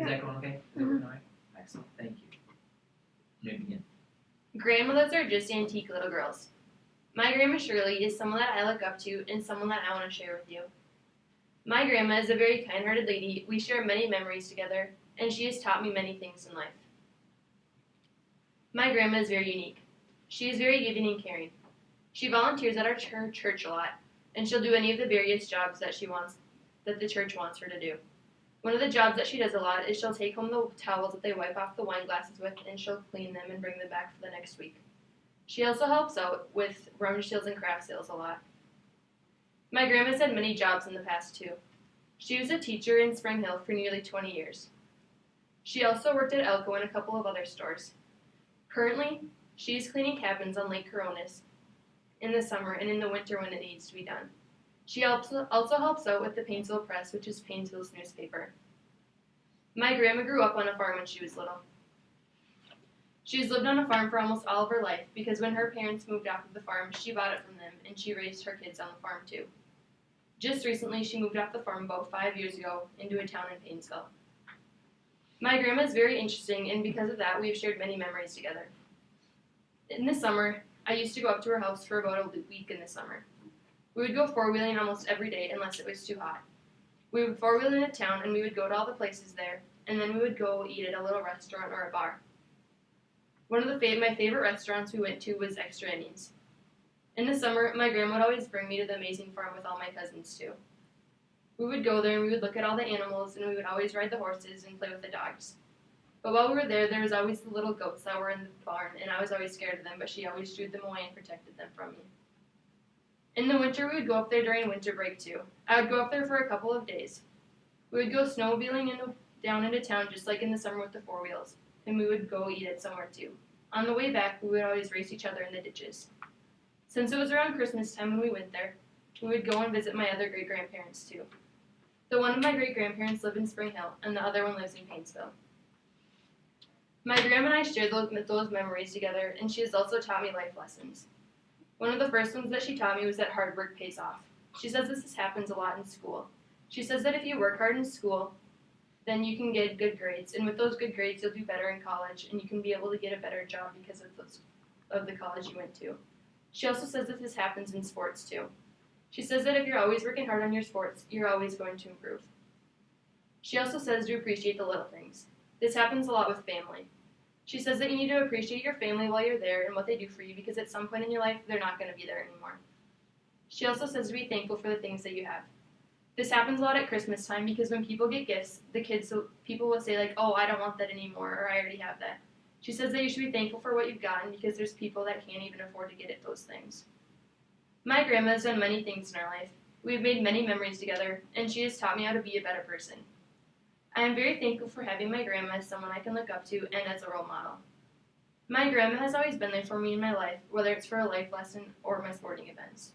Is that going okay? Is that working all right? Excellent. Thank you. You may begin. Grandmothers are just antique little girls. My Grandma Shirley is someone that I look up to and someone that I want to share with you. My grandma is a very kind-hearted lady. We share many memories together, and she has taught me many things in life. My grandma is very unique. She is very giving and caring. She volunteers at our church a lot, and she'll do any of the various jobs that the church wants her to do. One of the jobs that she does a lot is she'll take home the towels that they wipe off the wine glasses with, and she'll clean them and bring them back for the next week. She also helps out with rummage sales and craft sales a lot. My grandma's had many jobs in the past too. She was a teacher in Spring Hill for nearly 20 years. She also worked at Elko and a couple of other stores. Currently, she is cleaning cabins on Lake Coronis in the summer and in the winter when it needs to be done. She also helps out with the Painesville Press, which is Painesville's newspaper. My grandma grew up on a farm when she was little. She's lived on a farm for almost all of her life because when her parents moved off of the farm, she bought it from them and she raised her kids on the farm too. Just recently, she moved off the farm about 5 years ago into a town in Painesville. My grandma is very interesting, and because of that, we've shared many memories together. In the summer, I used to go up to her house for about a week in the summer. We would go four-wheeling almost every day unless it was too hot. We would four-wheel into town, and we would go to all the places there, and then we would go eat at a little restaurant or a bar. One of my favorite restaurants we went to was Extra Innings. In the summer, my grandma would always bring me to the amazing farm with all my cousins too. We would go there and we would look at all the animals, and we would always ride the horses and play with the dogs. But while we were there was always the little goats that were in the barn, and I was always scared of them, but she always shooed them away and protected them from me. In the winter, we would go up there during winter break too. I would go up there for a couple of days. We would go snowmobiling down into town just like in the summer with the four wheels, and we would go eat it somewhere too. On the way back, we would always race each other in the ditches. Since it was around Christmas time when we went there, we would go and visit my other great-grandparents too. The one of my great-grandparents lived in Spring Hill, and the other one lives in Painesville. My grandma and I shared those memories together, and she has also taught me life lessons. One of the first ones that she taught me was that hard work pays off. She says this happens a lot in school. She says that if you work hard in school, then you can get good grades, and with those good grades, you'll do better in college, and you can be able to get a better job because of the college you went to. She also says that this happens in sports too. She says that if you're always working hard on your sports, you're always going to improve. She also says to appreciate the little things. This happens a lot with family. She says that you need to appreciate your family while you're there and what they do for you because at some point in your life, they're not going to be there anymore. She also says to be thankful for the things that you have. This happens a lot at Christmas time because when people get gifts, people will say like, oh, I don't want that anymore, or I already have that. She says that you should be thankful for what you've gotten because there's people that can't even afford to get at those things. My grandma has done many things in our life. We've made many memories together, and she has taught me how to be a better person. I am very thankful for having my grandma as someone I can look up to and as a role model. My grandma has always been there for me in my life, whether it's for a life lesson or my sporting events.